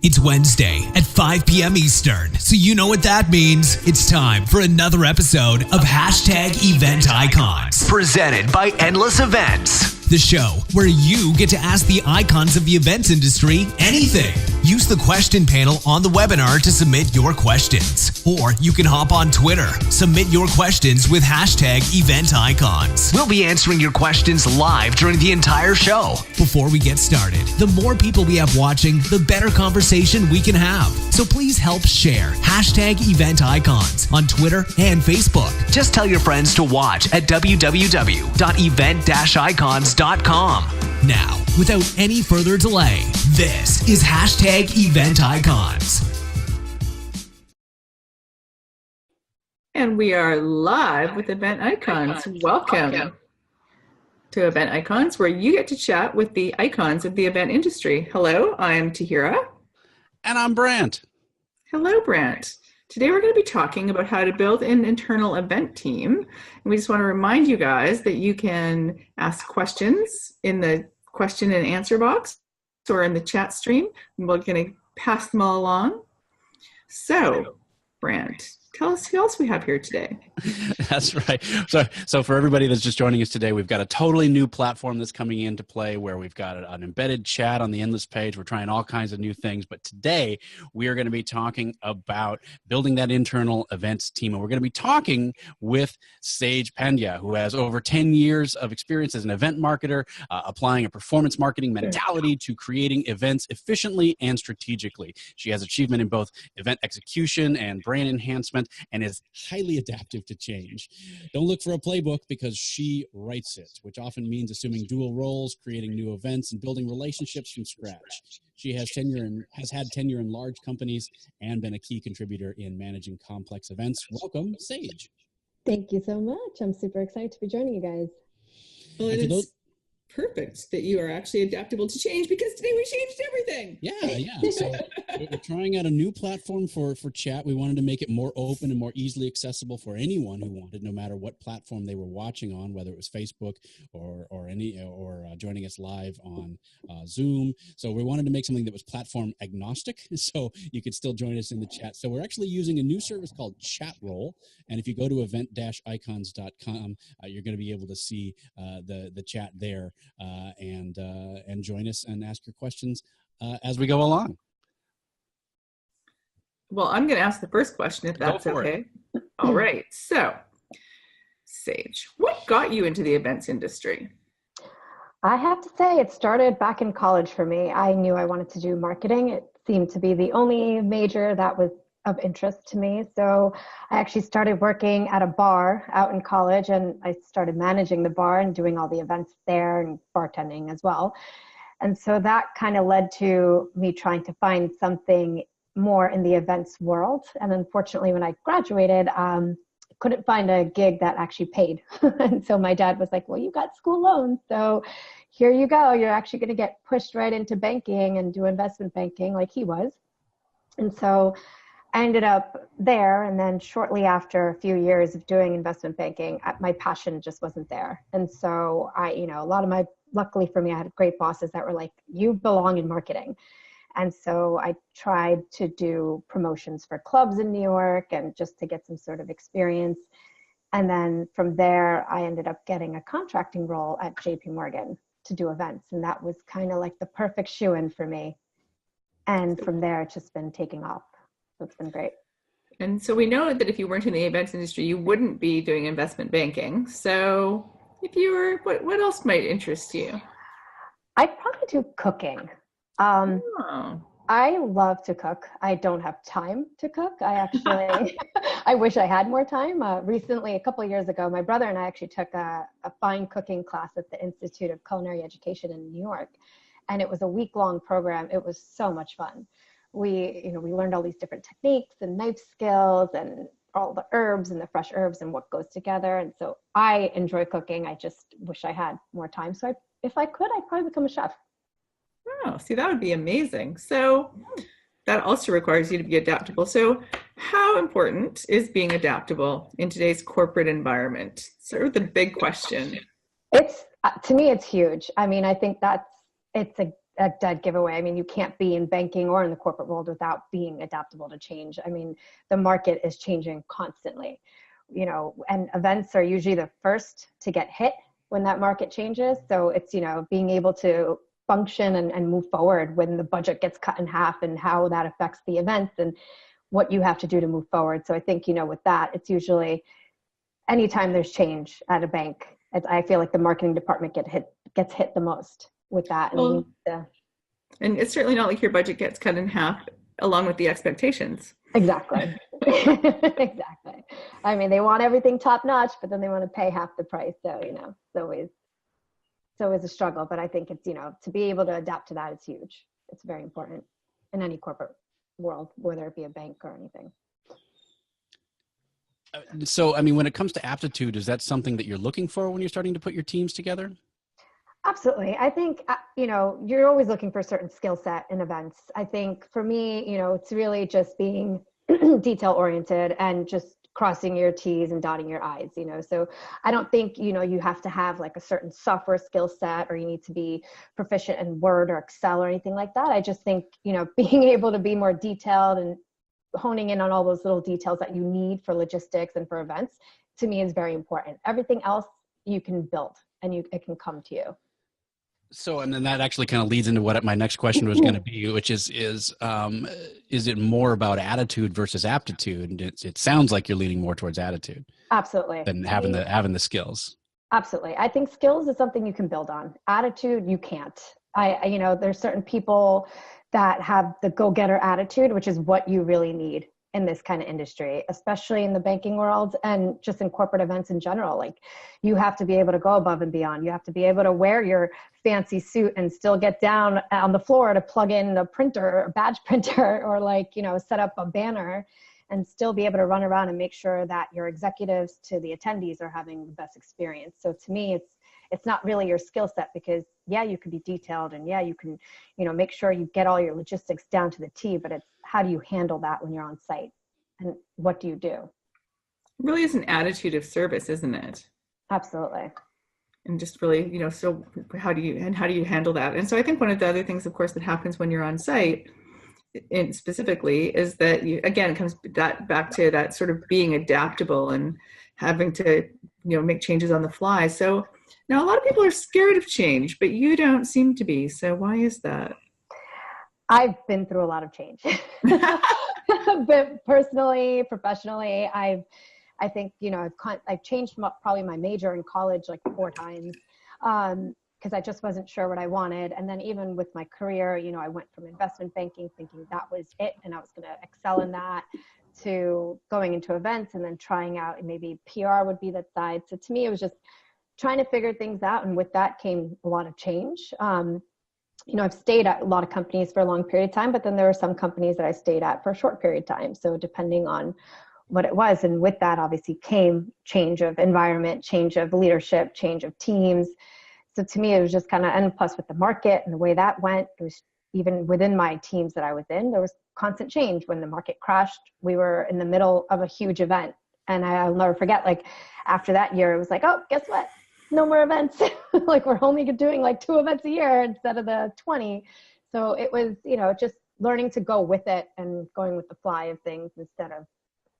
It's Wednesday at 5 p.m. Eastern, so you know what that means. It's time for another episode of #EventIcons, presented by Endless Events, the show where you get to ask the icons of the events industry anything. Use the question panel on the webinar to submit your questions, or you can hop on Twitter. Submit your questions with #EventIcons. We'll be answering your questions live during the entire show. Before we get started, the more people we have watching, the better conversation we can have. So please help share #EventIcons on Twitter and Facebook. Just tell your friends to watch at www.event-icons.com. Now, without any further delay, this is #EventIcons. And we are live with Event Icons. Welcome to Event Icons, where you get to chat with the icons of the event industry. Hello, I'm Tahira. And I'm Brant. Hello, Brant. Today we're going to be talking about how to build an internal event team. And we just want to remind you guys that you can ask questions in the question and answer box or in the chat stream. And we're going to pass them all along. So, Brant, tell us who else we have here today. That's right. So for everybody that's just joining us today, we've got a totally new platform that's coming into play where we've got an embedded chat on the Endless page. We're trying all kinds of new things. But today we are going to be talking about building that internal events team. And we're going to be talking with Sage Pandya, who has over 10 years of experience as an event marketer, applying a performance marketing mentality to creating events efficiently and strategically. She has achievement in both event execution and brand enhancement, and is highly adaptive to change. Don't look for a playbook because she writes it, which often means assuming dual roles, creating new events, and building relationships from scratch. She has had tenure in large companies and been a key contributor in managing complex events. Welcome, Sage. Thank you so much. I'm super excited to be joining you guys. Well, it's perfect that you are actually adaptable to change, because today we changed everything. Yeah. So we're trying out a new platform for chat. We wanted to make it more open and more easily accessible for anyone who wanted, no matter what platform they were watching on, whether it was Facebook or joining us live on Zoom. So we wanted to make something that was platform agnostic, so you could still join us in the chat. So we're actually using a new service called Chatroll, and if you go to event-icons.com, you're going to be able to see the chat there. And join us and ask your questions as we go along. Well, I'm going to ask the first question, if that's okay. All right. So, Sage, what got you into the events industry? I have to say it started back in college for me. I knew I wanted to do marketing. It seemed to be the only major that was of interest to me. So I actually started working at a bar out in college, and I started managing the bar and doing all the events there and bartending as well. And so that kind of led to me trying to find something more in the events world. And unfortunately, when I graduated, couldn't find a gig that actually paid. And so my dad was like, well, you got school loans, so here you go. You're actually going to get pushed right into banking and do investment banking like he was. And so I ended up there, and then shortly after a few years of doing investment banking, my passion just wasn't there. And so luckily for me, I had great bosses that were like, you belong in marketing. And so I tried to do promotions for clubs in New York and just to get some sort of experience. And then from there, I ended up getting a contracting role at JP Morgan to do events. And that was kind of like the perfect shoe-in for me. And from there, it's just been taking off. So it's been great. And so we know that if you weren't in the events industry, you wouldn't be doing investment banking. So if you were, what else might interest you? I'd probably do cooking. I love to cook. I don't have time to cook. I wish I had more time. Recently, a couple of years ago, my brother and I actually took a fine cooking class at the Institute of Culinary Education in New York. And it was a week-long program. It was so much fun. We learned all these different techniques and knife skills and all the herbs and the fresh herbs and what goes together. And so I enjoy cooking. I just wish I had more time. So if I could, I'd probably become a chef. Oh, see, that would be amazing. So that also requires you to be adaptable. So how important is being adaptable in today's corporate environment? Sort of the big question. To me, it's huge. I mean, I think it's a a dead giveaway. I mean, you can't be in banking or in the corporate world without being adaptable to change. I mean, the market is changing constantly, and events are usually the first to get hit when that market changes. So it's, being able to function and move forward when the budget gets cut in half, and how that affects the events and what you have to do to move forward. So I think, with that, it's usually anytime there's change at a bank, I feel like the marketing department gets hit the most with that. Well, and it's certainly not like your budget gets cut in half along with the expectations. Exactly. Exactly. I mean, they want everything top notch, but then they want to pay half the price. So, it's always a struggle, but I think it's, to be able to adapt to that is huge. It's very important in any corporate world, whether it be a bank or anything. So, I mean, when it comes to aptitude, is that something that you're looking for when you're starting to put your teams together? Absolutely. I think, you're always looking for a certain skill set in events. I think for me, it's really just being detail oriented and just crossing your T's and dotting your I's, so I don't think, you have to have like a certain software skill set, or you need to be proficient in Word or Excel or anything like that. I just think, being able to be more detailed and honing in on all those little details that you need for logistics and for events, to me, is very important. Everything else you can build, and it can come to you. So, and then that actually kind of leads into what my next question was going to be, which is it more about attitude versus aptitude? And it sounds like you're leaning more towards attitude. Absolutely. Than having the skills. Absolutely. I think skills is something you can build on. Attitude, you can't. There's certain people that have the go-getter attitude, which is what you really need in this kind of industry, especially in the banking world and just in corporate events in general. Like, you have to be able to go above and beyond. You have to be able to wear your fancy suit and still get down on the floor to plug in a printer, a badge printer, or set up a banner, and still be able to run around and make sure that your executives to the attendees are having the best experience. So to me, it's not really your skill set, because you can be detailed, and you can, make sure you get all your logistics down to the T, but it's how do you handle that when you're on site, and what do you do? It really is an attitude of service, isn't it? Absolutely. And just really, so how do you handle that? And so I think one of the other things, of course, that happens when you're on site, specifically, is that it comes back to that sort of being adaptable and having to, make changes on the fly. So now a lot of people are scared of change, but you don't seem to be. So why is that? I've been through a lot of change, but personally, professionally, I think, I've changed probably my major in college like 4 times, because I just wasn't sure what I wanted. And then even with my career, I went from investment banking thinking that was it and I was going to excel in that, to going into events and then trying out, and maybe PR would be that side. So to me, it was just trying to figure things out. And with that came a lot of change. I've stayed at a lot of companies for a long period of time, but then there were some companies that I stayed at for a short period of time. So depending on what it was. And with that obviously came change of environment, change of leadership, change of teams. So to me, it was just kind of, and plus with the market and the way that went, it was even within my teams that I was in, there was constant change. When the market crashed, we were in the middle of a huge event. And I'll never forget, like after that year, it was like, oh, guess what? No more events. Like we're only doing like 2 events a year instead of the 20. So it was, just learning to go with it and going with the fly of things instead of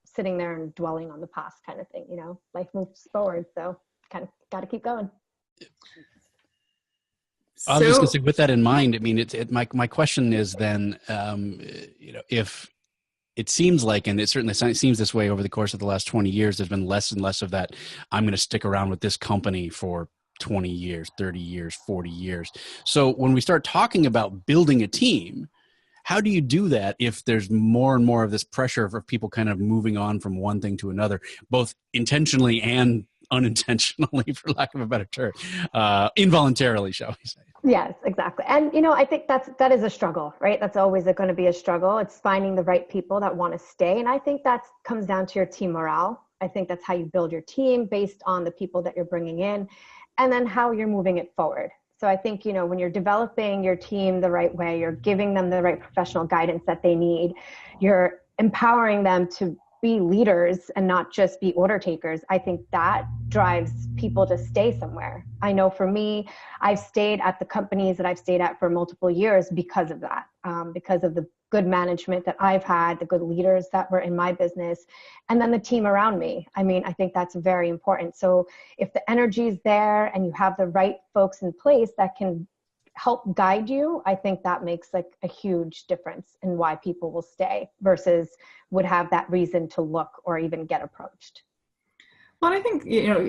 sitting there and dwelling on the past kind of thing. Life moves forward. So kind of got to keep going. I was just going to say, with that in mind, I mean, my question is then, if it seems like, and it certainly seems this way over the course of the last 20 years, there's been less and less of that, I'm going to stick around with this company for 20 years, 30 years, 40 years. So when we start talking about building a team, how do you do that if there's more and more of this pressure for people kind of moving on from one thing to another, both intentionally and unintentionally, for lack of a better term, involuntarily, shall we say? Yes, exactly. And, I think that is a struggle, right? That's always going to be a struggle. It's finding the right people that want to stay. And I think that comes down to your team morale. I think that's how you build your team, based on the people that you're bringing in, and then how you're moving it forward. So I think, when you're developing your team the right way, you're giving them the right professional guidance that they need, you're empowering them to be leaders and not just be order takers, I think that drives people to stay somewhere. I know for me, I've stayed at the companies that I've stayed at for multiple years because of that, because of the good management that I've had, the good leaders that were in my business, and then the team around me. I mean, I think that's very important. So if the energy is there and you have the right folks in place that can help guide you, I think that makes like a huge difference in why people will stay versus would have that reason to look or even get approached. Well, I think,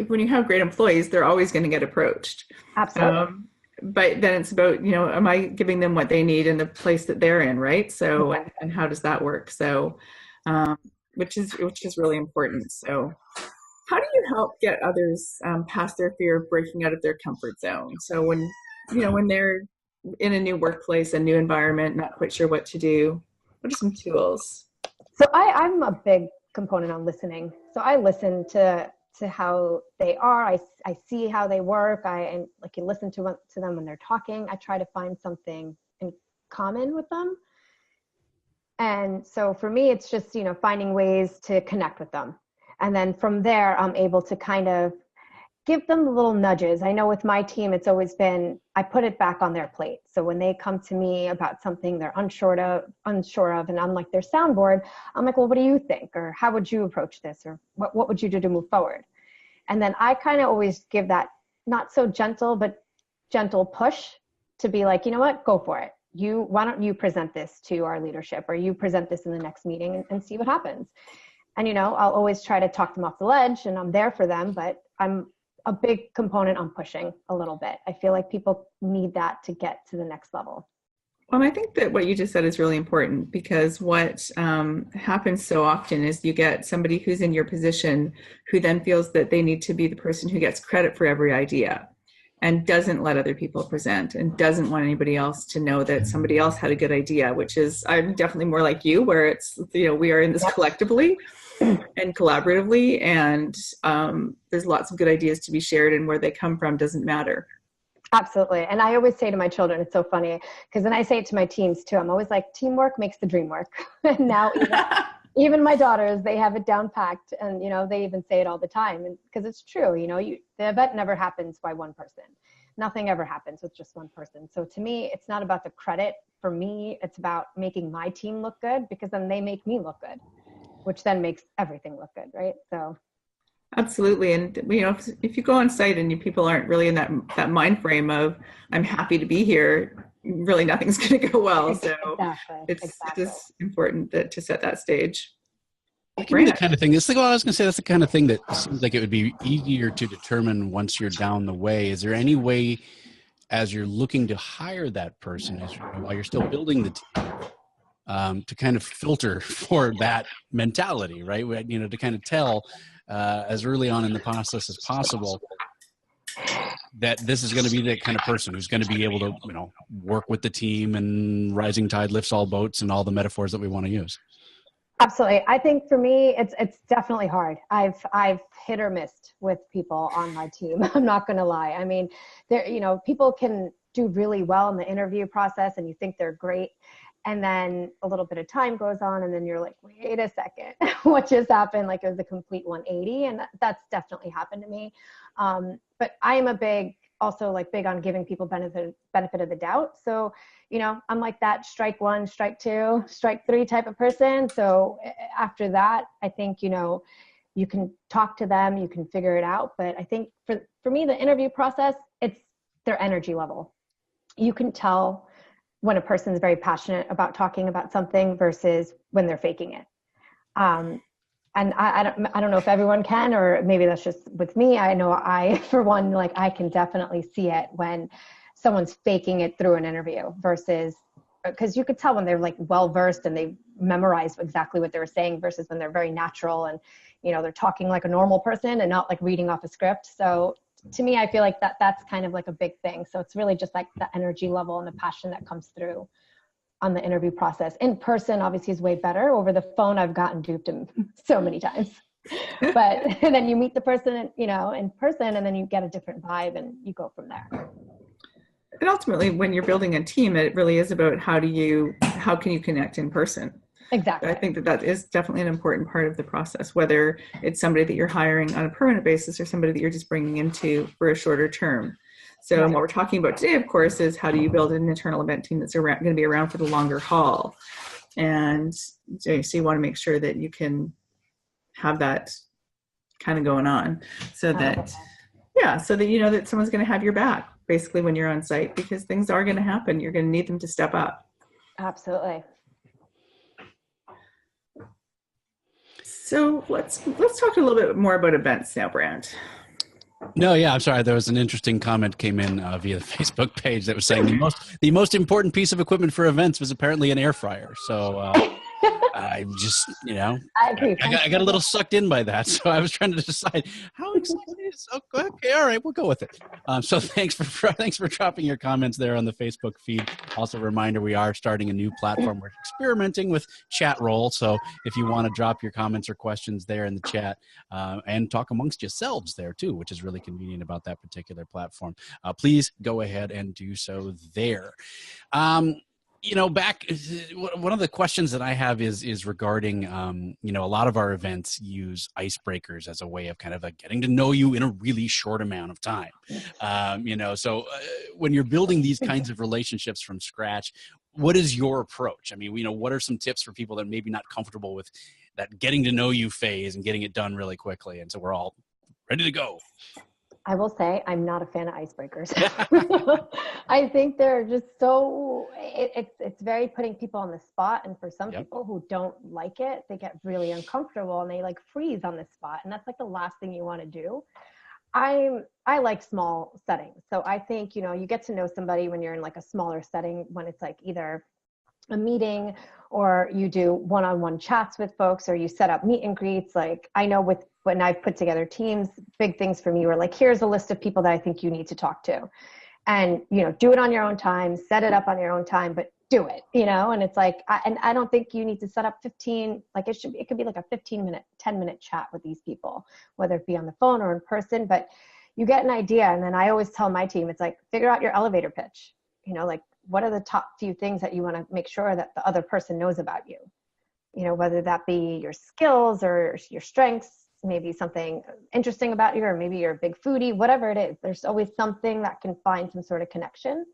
when you have great employees, they're always going to get approached. Absolutely. But then it's about, am I giving them what they need in the place that they're in, right? So, and how does that work? So, which is really important. So, how do you help get others past their fear of breaking out of their comfort zone? So when they're in a new workplace, a new environment, not quite sure what to do, what are some tools? So I'm a big component on listening. So I listen to how they are. I see how they work. And like you listen to them when they're talking. I try to find something in common with them. And so for me, it's just, finding ways to connect with them. And then from there, I'm able to kind of give them little nudges. I know with my team, it's always been, I put it back on their plate. So when they come to me about something they're unsure of, and I'm like their soundboard, I'm like, well, what do you think? Or how would you approach this? Or what would you do to move forward? And then I kind of always give that not so gentle, but gentle push to be like, you know what, go for it. Why don't you present this to our leadership, or you present this in the next meeting and see what happens. And, I'll always try to talk them off the ledge, and I'm there for them, but I'm a big component on pushing a little bit. I feel like people need that to get to the next level. Well, I think that what you just said is really important, because what happens so often is you get somebody who's in your position who then feels that they need to be the person who gets credit for every idea and doesn't let other people present and doesn't want anybody else to know that somebody else had a good idea, which is, I'm definitely more like you, where it's, we are in this collectively and collaboratively, and there's lots of good ideas to be shared, and where they come from doesn't matter. Absolutely. And I always say to my children, it's so funny, because then I say it to my teams too. I'm always like, teamwork makes the dream work. And now even my daughters, they have it down packed, and, they even say it all the time. And because it's true, the event never happens by one person. Nothing ever happens with just one person. So to me, it's not about the credit. For me, it's about making my team look good, because then they make me look good, which then makes everything look good, right? So. Absolutely. And, if you go on site and people aren't really in that mind frame of, I'm happy to be here, really nothing's going to go well. So it's just important to set that stage. That can be the kind of thing. I was going to say, that's the kind of thing that seems like it would be easier to determine once you're down the way. Is there any way, as you're looking to hire that person, while you're still building the team, to kind of filter for that mentality, right? To kind of tell as early on in the process as possible that this is going to be the kind of person who's going to be able to, work with the team, and rising tide lifts all boats, and all the metaphors that we want to use. Absolutely. I think for me, it's definitely hard. I've hit or missed with people on my team. I'm not going to lie. I mean, people can do really well in the interview process, and you think they're great. And then a little bit of time goes on, and then you're like, wait a second, what just happened? Like, it was a complete 180. And that's definitely happened to me. But I am big on giving people benefit of the doubt. So, I'm like that strike one, strike two, strike three type of person. So after that, I think, you can talk to them, you can figure it out. But I think for me, the interview process, it's their energy level. You can tell when a person is very passionate about talking about something versus when they're faking it. And I don't know if everyone can, or maybe that's just with me. I know for one, I can definitely see it when someone's faking it through an interview versus, because you could tell when they're well-versed and they memorize exactly what they were saying versus when they're very natural and, they're talking like a normal person and not reading off a script. So to me, I feel like that's kind of a big thing. So it's really just the energy level and the passion that comes through on the interview process. In person, obviously, is way better. Over the phone, I've gotten duped so many times. But and then you meet the person, in person, and then you get a different vibe, and you go from there. And ultimately, when you're building a team, it really is about how can you connect in person. Exactly. I think that that is definitely an important part of the process, whether it's somebody that you're hiring on a permanent basis or somebody that you're just bringing into for a shorter term. So Right. what we're talking about today, of course, is how do you build an internal event team that's going to be around for the longer haul. And so you want to make sure that you can have that kind of going on so that, so that you know that someone's going to have your back basically when you're on site, because things are going to happen. You're going to need them to step up. Absolutely. So let's talk a little bit more about events now, Brant. No, yeah, I'm sorry. There was an interesting comment came in via the Facebook page that was saying the most important piece of equipment for events was apparently an air fryer. So I just, I agree. I got a little sucked in by that. So I was trying to decide how exciting it is. Okay, all right, we'll go with it. So thanks for dropping your comments there on the Facebook feed. Also, a reminder, we are starting a new platform. We're experimenting with chat roll. So if you want to drop your comments or questions there in the chat and talk amongst yourselves there too, which is really convenient about that particular platform, please go ahead and do so there. One of the questions that I have is regarding, a lot of our events use icebreakers as a way of kind of like getting to know you in a really short amount of time. So when you're building these kinds of relationships from scratch, what is your approach? I mean, what are some tips for people that may be not comfortable with that getting to know you phase and getting it done really quickly? And so we're all ready to go. I will say I'm not a fan of icebreakers. I think they're just so, it's very putting people on the spot. And for some people who don't like it, they get really uncomfortable and they like freeze on the spot. And that's like the last thing you want to do. I like small settings. So I think, you get to know somebody when you're in like a smaller setting, when it's like either a meeting or you do one-on-one chats with folks or you set up meet and greets. Like I know when I've put together teams, big things for me were like, here's a list of people that I think you need to talk to, and, do it on your own time, set it up on your own time, but do it, and it's like, I don't think you need to set up 15, like it could be like a 15-minute, 10-minute chat with these people, whether it be on the phone or in person, but you get an idea. And then I always tell my team, it's like, figure out your elevator pitch, like, what are the top few things that you want to make sure that the other person knows about you? Whether that be your skills or your strengths, maybe something interesting about you, or maybe you're a big foodie, whatever it is, there's always something that can find some sort of connection.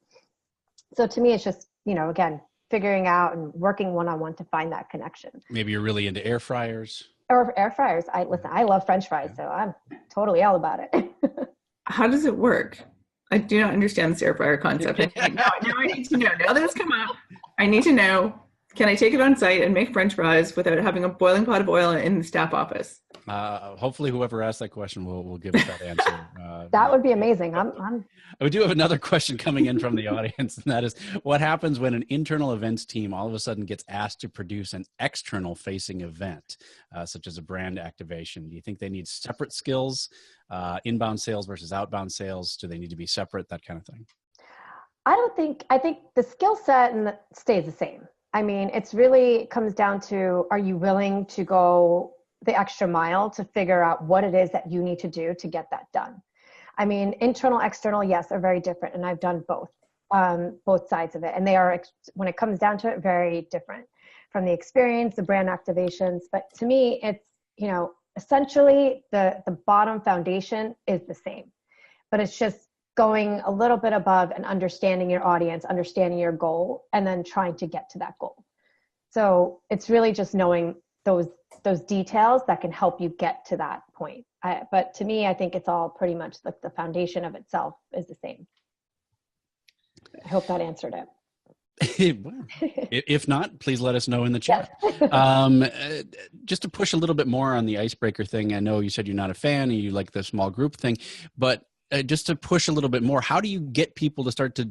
So to me, it's just, again, figuring out and working one-on-one to find that connection. Maybe you're really into air fryers. Or air fryers. I love French fries, so I'm totally all about it. How does it work? I do not understand this air fryer concept. Now I need to know. Now that it's come up, I need to know, can I take it on site and make French fries without having a boiling pot of oil in the staff office? Hopefully whoever asked that question will give us that answer. That would be amazing. We do have another question coming in from the audience, and that is, what happens when an internal events team all of a sudden gets asked to produce an external facing event, such as a brand activation? Do you think they need separate skills, inbound sales versus outbound sales? Do they need to be separate, that kind of thing? I think the skill set stays the same. I mean, it's really comes down to, are you willing to go the extra mile to figure out what it is that you need to do to get that done? I mean, internal, external, yes, are very different. And I've done both sides of it. And they are, when it comes down to it, very different from the experience, the brand activations. But to me, it's, essentially the bottom foundation is the same, but it's just going a little bit above and understanding your audience, understanding your goal, and then trying to get to that goal. So it's really just knowing those details that can help you get to that point. But to me, I think it's all pretty much like the foundation of itself is the same. I hope that answered it. If not, please let us know in the chat. Just to push a little bit more on the icebreaker thing, I know you said you're not a fan and you like the small group thing, but just to push a little bit more, how do you get people to start to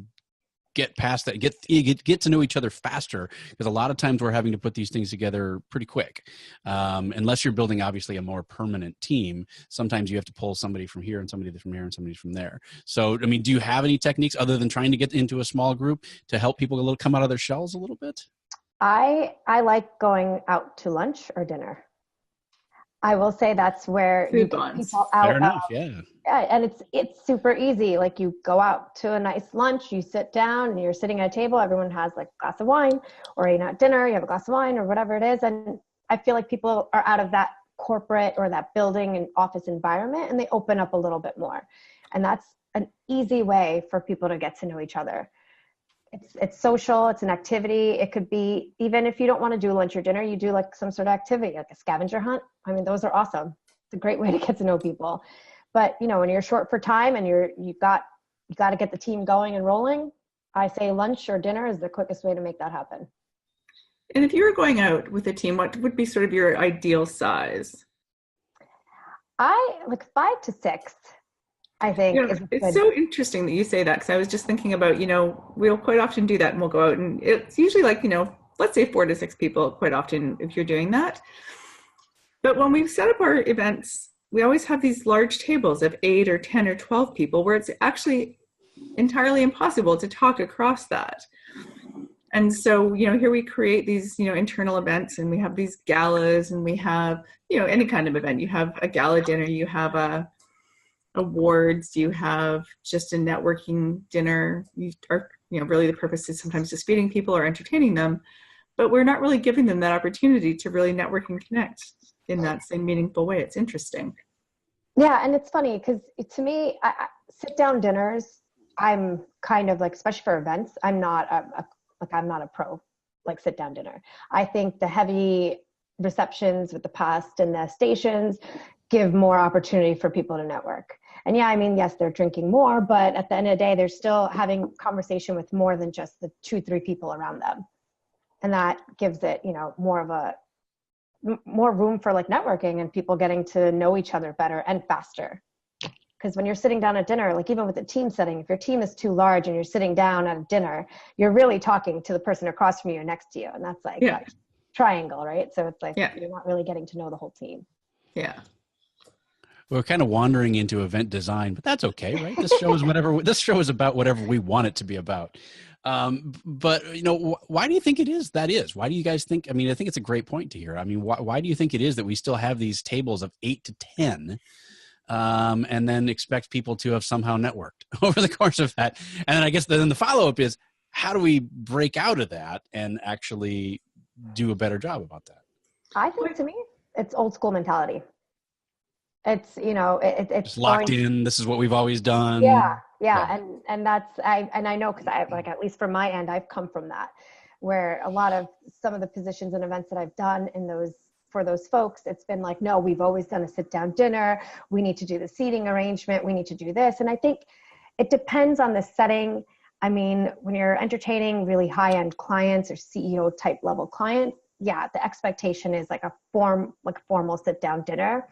get past that, get to know each other faster? Because a lot of times we're having to put these things together pretty quick. Unless you're building obviously a more permanent team, sometimes you have to pull somebody from here and somebody from here and somebody from there. So, I mean, do you have any techniques other than trying to get into a small group to help people come out of their shells a little bit? I like going out to lunch or dinner. I will say that's where you Food get bonds. people out Fair enough, of, yeah. yeah, and it's super easy. Like you go out to a nice lunch, you sit down and you're sitting at a table, everyone has like a glass of wine, or you at dinner, you have a glass of wine or whatever it is. And I feel like people are out of that corporate or that building and office environment and they open up a little bit more. And that's an easy way for people to get to know each other. It's social, it's an activity. It could be, even if you don't want to do lunch or dinner, you do like some sort of activity, like a scavenger hunt. I mean, those are awesome. It's a great way to get to know people. But when you're short for time and you got to get the team going and rolling, I say lunch or dinner is the quickest way to make that happen. And if you were going out with a team, what would be sort of your ideal size? I like 5 to 6. I think it's so interesting that you say that, because I was just thinking about, we'll quite often do that and we'll go out and it's usually like, let's say 4 to 6 people quite often if you're doing that. But when we've set up our events, we always have these large tables of 8 or 10 or 12 people where it's actually entirely impossible to talk across that. And so, here we create these, internal events, and we have these galas, and we have, any kind of event. You have a gala dinner, you have awards, you have just a networking dinner. Really the purpose is sometimes just feeding people or entertaining them, but we're not really giving them that opportunity to really network and connect in that same meaningful way. It's interesting. Yeah, and it's funny because to me, sit down dinners, I'm kind of like, especially for events, I'm not a pro like sit down dinner. I think the heavy receptions with the past and the stations give more opportunity for people to network. And yeah, I mean, yes, they're drinking more, but at the end of the day, they're still having conversation with more than just the 2-3 people around them. And that gives it, more room for like networking and people getting to know each other better and faster. Because when you're sitting down at dinner, like even with a team setting, if your team is too large and you're sitting down at a dinner, you're really talking to the person across from you or next to you. And that's like a triangle, right? So it's like, you're not really getting to know the whole team. Yeah. We're kind of wandering into event design, but that's okay, right? This show is about whatever we want it to be about. But why do you think it is? Why do you guys think? I mean, I think it's a great point to hear. I mean, why do you think it is that we still have these tables of 8 to 10, and then expect people to have somehow networked over the course of that? And then I guess then the follow up is, how do we break out of that and actually do a better job about that? I think to me, it's old school mentality. It's it's locked in. This is what we've always done. Yeah. And that's I know, because I like, at least from my end, I've come from that, where a lot of some of the positions and events that I've done for those folks, it's been like, no, we've always done a sit down dinner. We need to do the seating arrangement. We need to do this. And I think it depends on the setting. I mean, when you're entertaining really high end clients or CEO type level clients, yeah, the expectation is like a formal sit down dinner.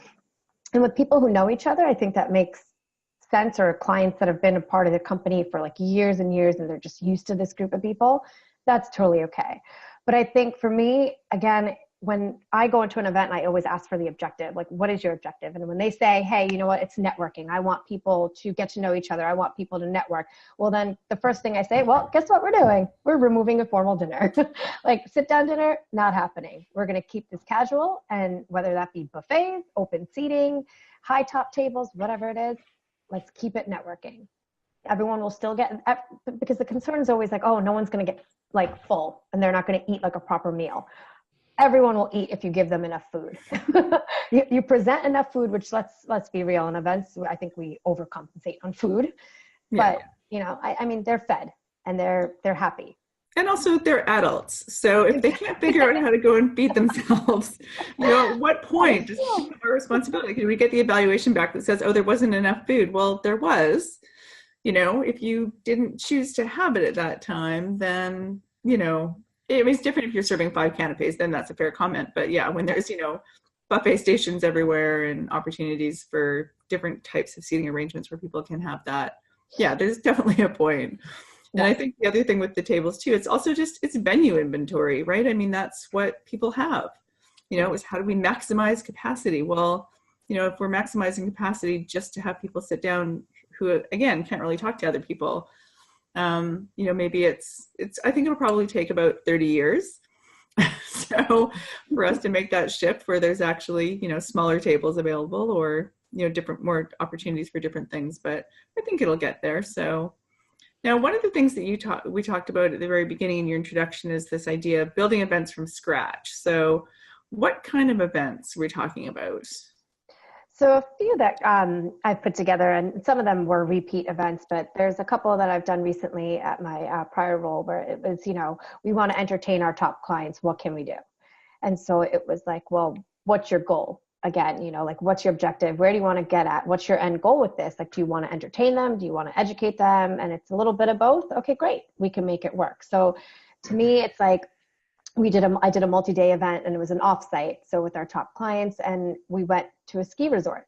And with people who know each other, I think that makes sense, or clients that have been a part of the company for like years and years and they're just used to this group of people, that's totally okay. But I think for me, again, when I go into an event, I always ask for the objective, like, what is your objective? And when they say, hey, you know what, it's networking. I want people to get to know each other. I want people to network. Well, then the first thing I say, well, guess what we're doing? We're removing a formal dinner. Like sit down dinner, not happening. We're going to keep this casual, and whether that be buffets, open seating, high top tables, whatever it is, let's keep it networking. Everyone will still get, because the concern is always like, oh, no one's going to get like full and they're not going to eat like a proper meal. Everyone will eat if you give them enough food. you present enough food, which let's be real, in events, I think we overcompensate on food. But I mean, they're fed and they're happy. And also they're adults. So if they can't figure out how to go and feed themselves, at what point does it become our responsibility? Can we get the evaluation back that says, oh, there wasn't enough food? Well, there was. If you didn't choose to have it at that time, then, it's different if you're serving 5 canapes, then that's a fair comment. But yeah, when there's, buffet stations everywhere and opportunities for different types of seating arrangements where people can have that, yeah, there's definitely a point. And I think the other thing with the tables too, it's also it's venue inventory, right? I mean, that's what people have, is how do we maximize capacity? Well, if we're maximizing capacity just to have people sit down who, again, can't really talk to other people, maybe it's, I think it'll probably take about 30 years So for us to make that shift where there's actually, smaller tables available, or, different, more opportunities for different things, but I think it'll get there. So now, one of the things that we talked about at the very beginning in your introduction is this idea of building events from scratch. So what kind of events are we talking about? So a few that I've put together, and some of them were repeat events, but there's a couple that I've done recently at my prior role where it was, we want to entertain our top clients. What can we do? And so it was like, well, what's your goal? Again, like, what's your objective? Where do you want to get at? What's your end goal with this? Like, do you want to entertain them? Do you want to educate them? And it's a little bit of both. Okay, great. We can make it work. So to me, it's like, I did a multi-day event, and it was an offsite. So with our top clients, and we went to a ski resort,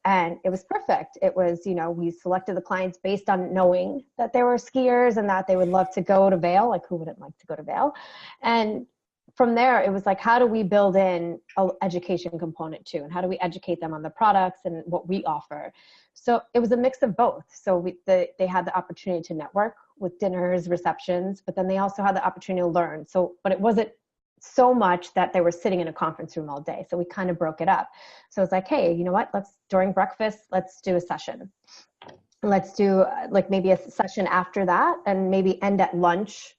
and it was perfect. It was, we selected the clients based on knowing that they were skiers and that they would love to go to Vail. Like, who wouldn't like to go to Vail? And from there, it was like, how do we build in an education component too? And how do we educate them on the products and what we offer? So it was a mix of both. So they had the opportunity to network with dinners, receptions, but then they also had the opportunity to learn. So, but it wasn't so much that they were sitting in a conference room all day. So we kind of broke it up. So it's like, hey, you know what? During breakfast, let's do a session. Let's do like maybe a session after that, and maybe end at lunch,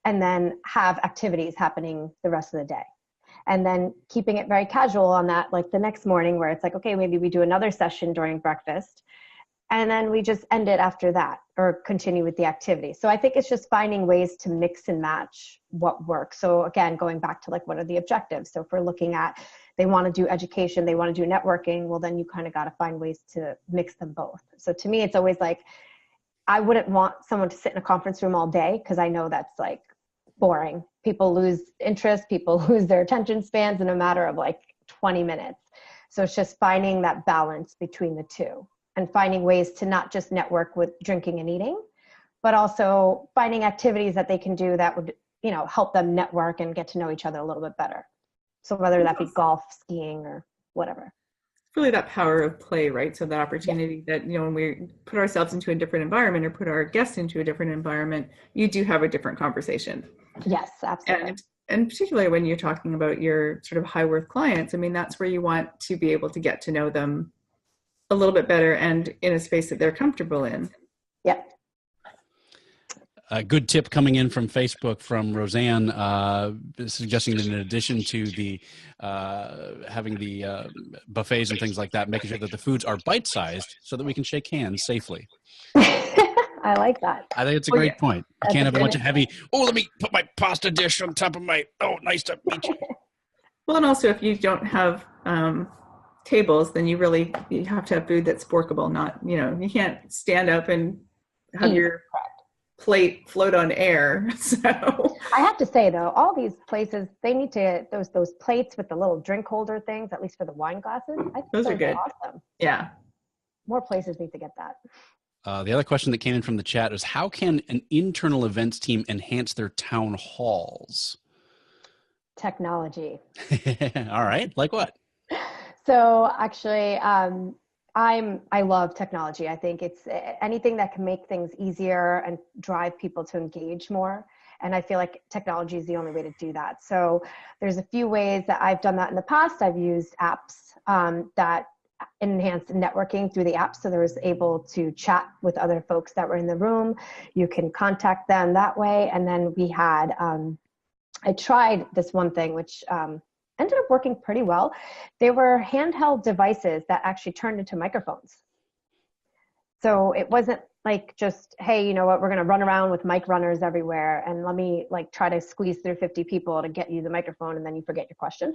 and then have activities happening the rest of the day. And then keeping it very casual on that, like the next morning, where it's like, okay, maybe we do another session during breakfast, and then we just end it after that, or continue with the activity. So I think it's just finding ways to mix and match what works. So again, going back to like, what are the objectives? So if we're looking at, they want to do education, they want to do networking, well, then you kind of got to find ways to mix them both. So to me, it's always like, I wouldn't want someone to sit in a conference room all day, because I know that's like boring. People lose interest, people lose their attention spans in a matter of like 20 minutes. So it's just finding that balance between the two, and finding ways to not just network with drinking and eating, but also finding activities that they can do that would, help them network and get to know each other a little bit better. So whether that be golf, skiing, or whatever. Really that power of play, right? So that opportunity that, when we put ourselves into a different environment, or put our guests into a different environment, you do have a different conversation. Yes, absolutely. And particularly when you're talking about your sort of high worth clients, I mean, that's where you want to be able to get to know them a little bit better, and in a space that they're comfortable in. Yep. A good tip coming in from Facebook from Roseanne, suggesting that in addition to the having the buffets and things like that, making sure that the foods are bite-sized so that we can shake hands safely. I like that. I think it's a great point. You can't have a bunch of heavy, let me put my pasta dish on top of my, nice to meet you. Well, and also if you don't have tables, then you have to have food that's forkable, not, you can't stand up and have your plate float on air. So I have to say though, all these places, they need to, those plates with the little drink holder things, at least for the wine glasses. I think those are good. Awesome. Yeah. More places need to get that. The other question that came in from the chat is, how can an internal events team enhance their town halls? Technology. All right. Like what? So actually, I love technology. I think it's anything that can make things easier and drive people to engage more. And I feel like technology is the only way to do that. So there's a few ways that I've done that in the past. I've used apps that enhanced networking through the app. So there was able to chat with other folks that were in the room. You can contact them that way. And then we had, I tried this one thing, which ended up working pretty well. They were handheld devices that actually turned into microphones. So it wasn't like just, hey, you know what, we're going to run around with mic runners everywhere and let me like try to squeeze through 50 people to get you the microphone and then you forget your question.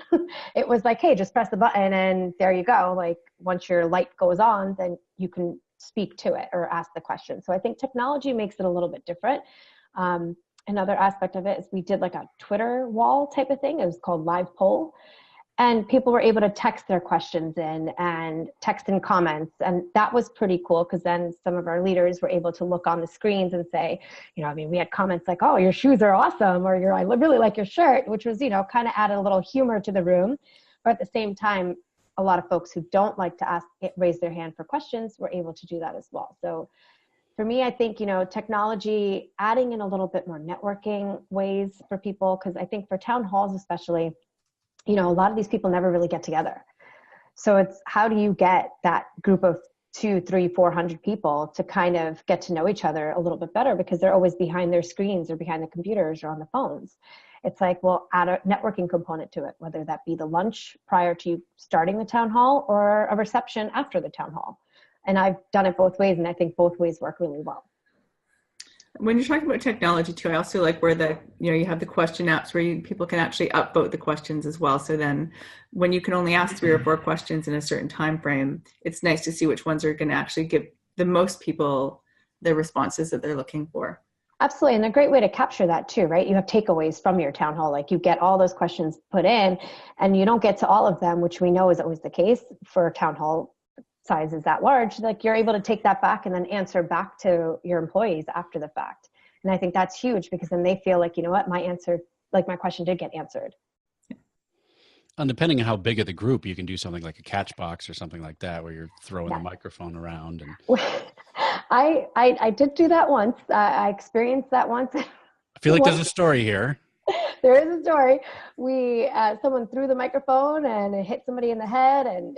It was like, hey, just press the button and there you go. Like once your light goes on, then you can speak to it or ask the question. So I think technology makes it a little bit different. Another aspect of it is we did like a Twitter wall type of thing. It was called Live Poll. And people were able to text their questions in and text in comments. And that was pretty cool because then some of our leaders were able to look on the screens and say, you know, I mean, we had comments like, oh, your shoes are awesome, or I really like your shirt, which was, you know, kind of added a little humor to the room. But at the same time, a lot of folks who don't like to raise their hand for questions were able to do that as well. So For me, I think, technology, adding in a little bit more networking ways for people, because I think for town halls especially, a lot of these people never really get together. So it's how do you get that group of 200, 300, 400 people to kind of get to know each other a little bit better, because they're always behind their screens or behind the computers or on the phones. It's like, well, add a networking component to it, whether that be the lunch prior to starting the town hall or a reception after the town hall. And I've done it both ways, and I think both ways work really well. When you're talking about technology too, I also like where you have the question apps where people can actually upvote the questions as well. So then when you can only ask 3 or 4 questions in a certain time frame, it's nice to see which ones are going to actually give the most people the responses that they're looking for. Absolutely. And a great way to capture that too, right? You have takeaways from your town hall. Like you get all those questions put in and you don't get to all of them, which we know is always the case for town hall size is that large. Like you're able to take that back and then answer back to your employees after the fact. And I think that's huge, because then they feel like, you know what, my question did get answered. And depending on how big of the group, you can do something like a catch box or something like that, where you're throwing the microphone around. And I did do that once. I experienced that once. I feel like there's a story here. There is a story. Someone threw the microphone and it hit somebody in the head, and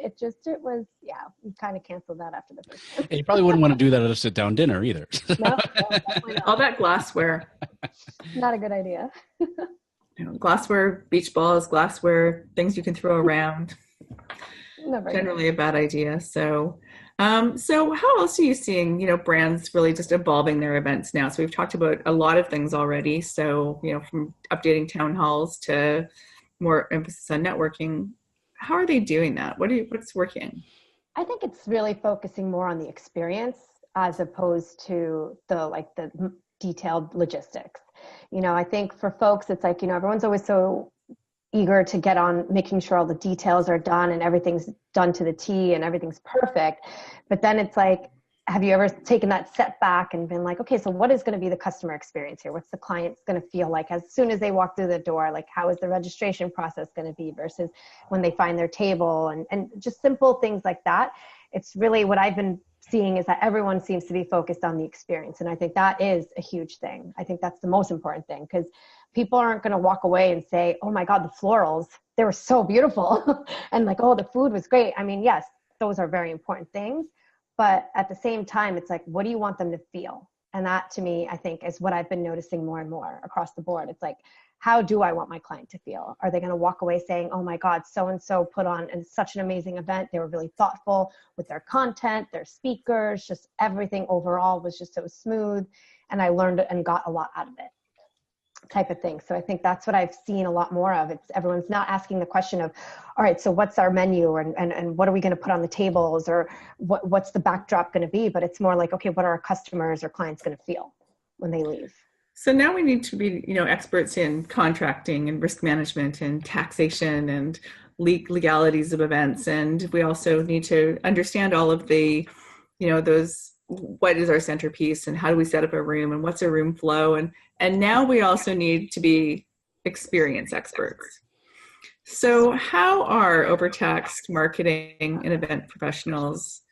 we kind of canceled that after the first time. And you probably wouldn't want to do that at a sit-down dinner either. No, definitely not. All that glassware. Not a good idea. Glassware, beach balls, glassware, things you can throw around. Generally a bad idea. So how else are you seeing, brands really just evolving their events now? So we've talked about a lot of things already. So, from updating town halls to more emphasis on networking, how are they doing that? What's working? I think it's really focusing more on the experience as opposed to the detailed logistics. I think for folks, it's like, everyone's always so eager to get on making sure all the details are done and everything's done to the T and everything's perfect. But then it's like, have you ever taken that step back and been like, okay, so what is going to be the customer experience here? What's the client going to feel like as soon as they walk through the door? Like, how is the registration process going to be versus when they find their table, and just simple things like that. It's really what I've been seeing is that everyone seems to be focused on the experience. And I think that is a huge thing. I think that's the most important thing, because people aren't going to walk away and say, oh my God, the florals, they were so beautiful. And like, oh, the food was great. I mean, yes, those are very important things. But at the same time, it's like, what do you want them to feel? And that to me, I think is what I've been noticing more and more across the board. It's like, how do I want my client to feel? Are they going to walk away saying, oh my God, so-and-so put on such an amazing event. They were really thoughtful with their content, their speakers, just everything overall was just so smooth. And I learned and got a lot out of it, type of thing. So I think that's what I've seen a lot more of. It's everyone's not asking the question of, all right, so what's our menu and what are we going to put on the tables, or what's the backdrop going to be? But it's more like, okay, what are our customers or clients going to feel when they leave? So now we need to be, experts in contracting and risk management and taxation and legalities of events. And we also need to understand all of the, what is our centerpiece and how do we set up a room and what's a room flow. And now we also need to be experience experts. So how are overtaxed marketing and event professionals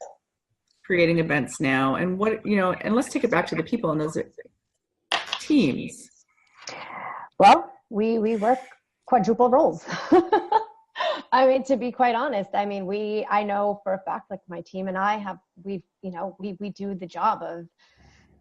creating events now? And and let's take it back to the people in those teams. Well, we work quadruple roles. I mean, to be quite honest, I know for a fact, like my team and I we do the job of,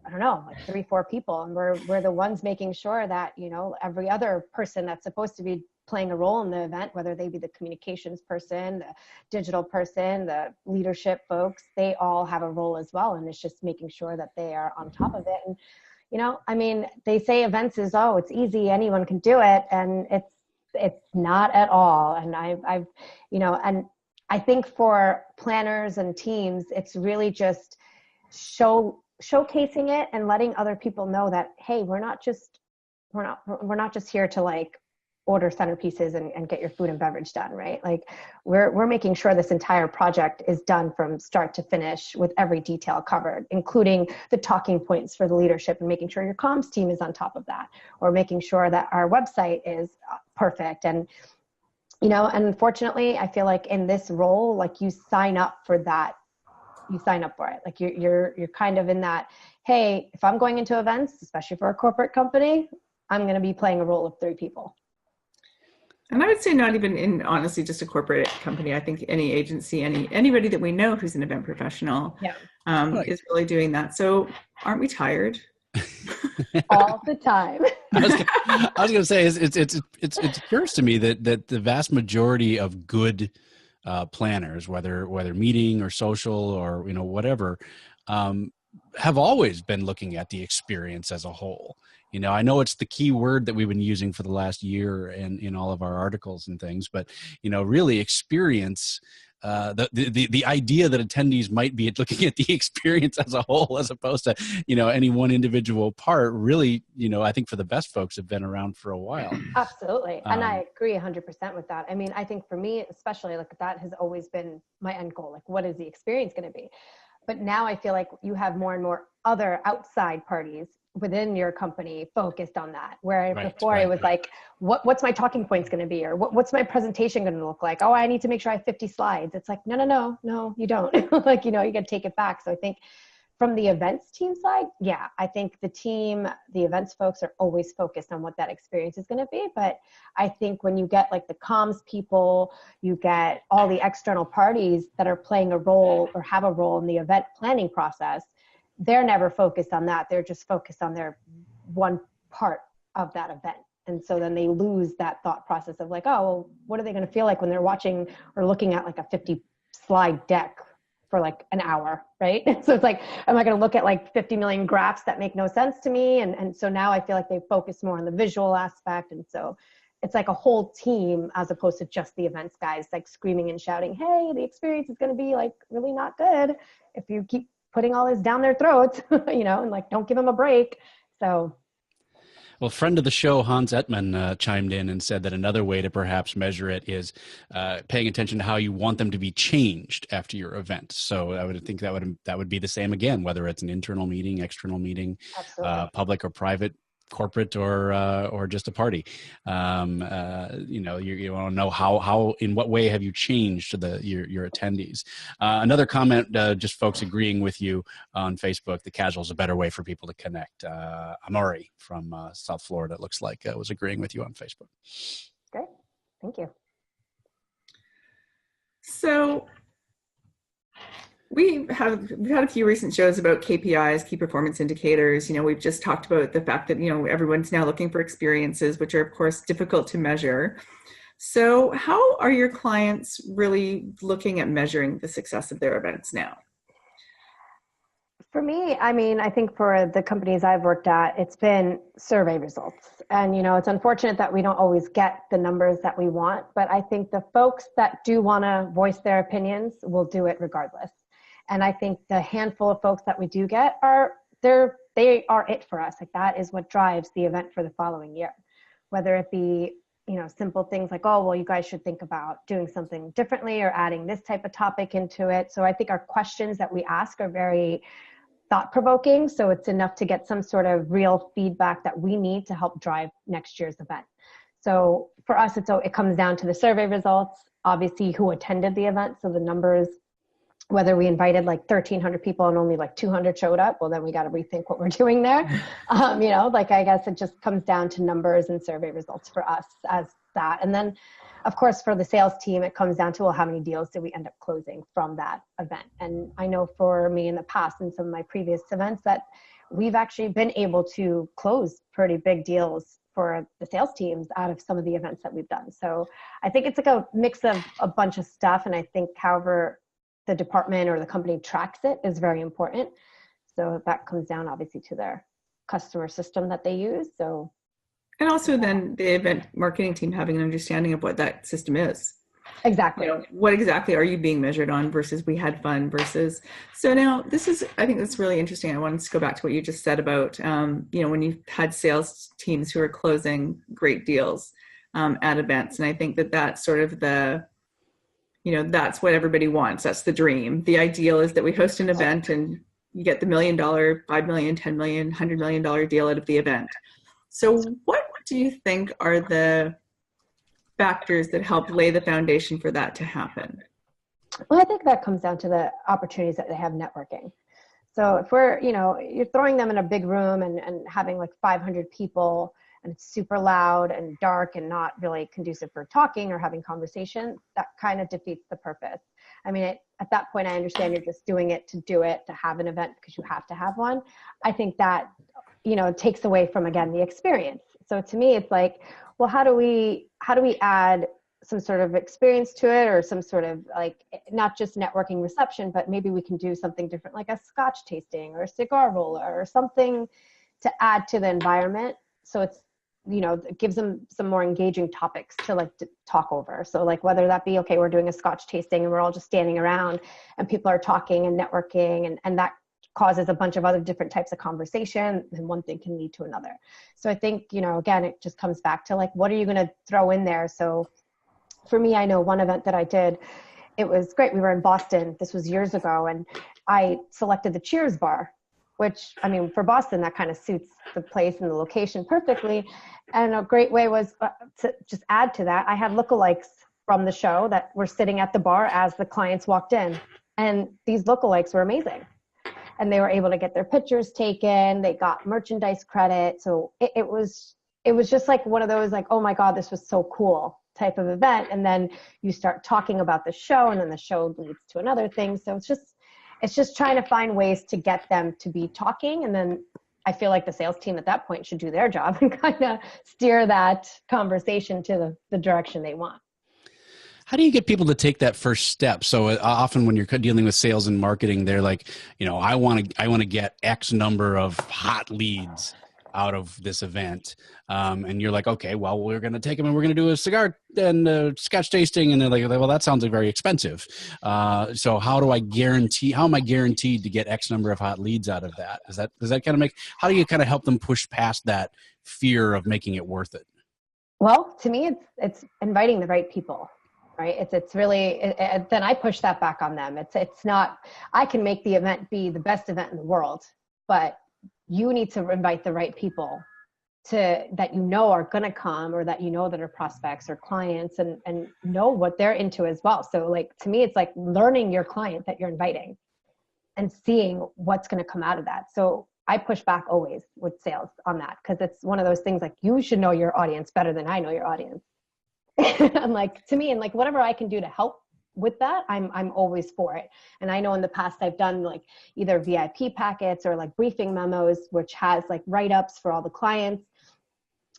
I don't know, like 3-4 people. And we're the ones making sure that, every other person that's supposed to be playing a role in the event, whether they be the communications person, the digital person, the leadership folks, they all have a role as well. And it's just making sure that they are on top of it. And they say events is, it's easy, anyone can do it. And it's not at all. And and I think for planners and teams, it's really just showcasing it and letting other people know that, hey, we're not just here to like order centerpieces and get your food and beverage done, right? Like we're making sure this entire project is done from start to finish with every detail covered, including the talking points for the leadership and making sure your comms team is on top of that, or making sure that our website is perfect. And, and unfortunately, I feel like in this role, like you sign up for that you sign up for it. Like you're kind of in that, hey, if I'm going into events, especially for a corporate company, I'm going to be playing a role of 3 people. And I would say not even in, honestly, just a corporate company. I think any agency, anybody that we know who's an event professional is really doing that. So aren't we tired? All the time. I was going to say, it's curious to me that the vast majority of good planners, whether meeting or social or whatever, have always been looking at the experience as a whole. I know it's the key word that we've been using for the last year in all of our articles and things, but really experience. The idea that attendees might be looking at the experience as a whole, as opposed to any one individual part, really I think for the best folks have been around for a while. Absolutely, and I agree 100% with that. I mean, I think for me especially, like, that has always been my end goal. Like, what is the experience going to be? But now I feel like you have more and more other outside parties within your company focused on that, where before it was like, what's my talking points going to be, or what's my presentation going to look like? Oh, I need to make sure I have 50 slides. It's like, no, you don't. Like, you got to take it back. So I think from the events team side, I think the events folks are always focused on what that experience is going to be. But I think when you get like the comms people, you get all the external parties that are playing a role or have a role in the event planning process, they're never focused on that. They're just focused on their one part of that event. And so then they lose that thought process of like, oh, well, what are they going to feel like when they're watching or looking at like a 50 slide deck for like an hour, right? So it's like, am I going to look at like 50 million graphs that make no sense to me? And so now I feel like they focus more on the visual aspect. And so it's like a whole team as opposed to just the events guys like screaming and shouting, hey, the experience is going to be like really not good if you keep putting all this down their throats, and like, don't give them a break. So. Well, friend of the show, Hans Ettman, chimed in and said that another way to perhaps measure it is paying attention to how you want them to be changed after your event. So I would think that would be the same again, whether it's an internal meeting, external meeting, public or private, corporate or just a party. You want to know how in what way have you changed your attendees. Another comment, just folks agreeing with you on Facebook, the casual is a better way for people to connect. Amari from South Florida, it looks like, was agreeing with you on Facebook. Great, thank you. So we've had a few recent shows about KPIs, key performance indicators. We've just talked about the fact that, everyone's now looking for experiences, which are of course difficult to measure. So how are your clients really looking at measuring the success of their events now? For me, I mean, I think for the companies I've worked at, it's been survey results. And, it's unfortunate that we don't always get the numbers that we want, but I think the folks that do want to voice their opinions will do it regardless. And I think the handful of folks that we do get they are it for us. Like, that is what drives the event for the following year. Whether it be, simple things like, oh, well, you guys should think about doing something differently or adding this type of topic into it. So I think our questions that we ask are very thought-provoking. So it's enough to get some sort of real feedback that we need to help drive next year's event. So for us, it comes down to the survey results, obviously who attended the event. So the numbers, whether we invited like 1,300 people and only like 200 showed up, well, then we got to rethink what we're doing there. I guess it just comes down to numbers and survey results for us as that. And then, of course, for the sales team, it comes down to, well, how many deals did we end up closing from that event? And I know for me in the past, in some of my previous events, that we've actually been able to close pretty big deals for the sales teams out of some of the events that we've done. So I think it's like a mix of a bunch of stuff. And I think however the department or the company tracks it is very important. So that comes down obviously to their customer system that they use. So, and also then the event marketing team having an understanding of what that system is. Exactly. What exactly are you being measured on versus we had fun versus. So now I think that's really interesting. I wanted to go back to what you just said about, when you had sales teams who are closing great deals at events. And I think that's sort of that's what everybody wants. That's the dream. The ideal is that we host an event and you get the $1 million, $5 million, $10 million, $100 million deal out of the event. So what do you think are the factors that help lay the foundation for that to happen? Well, I think that comes down to the opportunities that they have networking. So if we're, you're throwing them in a big room and having like 500 people and it's super loud and dark and not really conducive for talking or having conversation, that kind of defeats the purpose. I mean, at that point, I understand you're just doing it to have an event because you have to have one. I think that, takes away from, again, the experience. So to me, it's like, well, how do we add some sort of experience to it, or some sort of like, not just networking reception, but maybe we can do something different, like a scotch tasting or a cigar roller or something to add to the environment. So it's, it gives them some more engaging topics to talk over. So like whether that be, okay, we're doing a scotch tasting and we're all just standing around and people are talking and networking, and that causes a bunch of other different types of conversation, and one thing can lead to another. So I think, again, it just comes back to like, what are you going to throw in there? So for me, I know one event that I did, it was great. We were in Boston. This was years ago. And I selected the Cheers bar, which, I mean, for Boston, that kind of suits the place and the location perfectly. And a great way was to just add to that. I had lookalikes from the show that were sitting at the bar as the clients walked in. And these lookalikes were amazing. And they were able to get their pictures taken. They got merchandise credit. So it was just like one of those like, oh my God, this was so cool type of event. And then you start talking about the show, and then the show leads to another thing. So it's just trying to find ways to get them to be talking. And then I feel like the sales team at that point should do their job and kind of steer that conversation to the direction they want. How do you get people to take that first step? So often when you're dealing with sales and marketing, they're like, I want to get X number of hot leads out of this event. And you're like, okay, well, we're going to take them and we're going to do a cigar and scotch tasting. And they're like, well, that sounds like very expensive. So how am I guaranteed to get X number of hot leads out of that? Does that kind of how do you kind of help them push past that fear of making it worth it? Well, to me, it's inviting the right people. Right. It's really, then I push that back on them. It's not, I can make the event be the best event in the world, but you need to invite the right people that are going to come, or that that are prospects or clients, and know what they're into as well. So like, to me, it's like learning your client that you're inviting and seeing what's going to come out of that. So I push back always with sales on that, because it's one of those things like, you should know your audience better than I know your audience. And like, to me, and like whatever I can do to help with that, I'm always for it. And I know in the past I've done like either VIP packets or like briefing memos, which has like write-ups for all the clients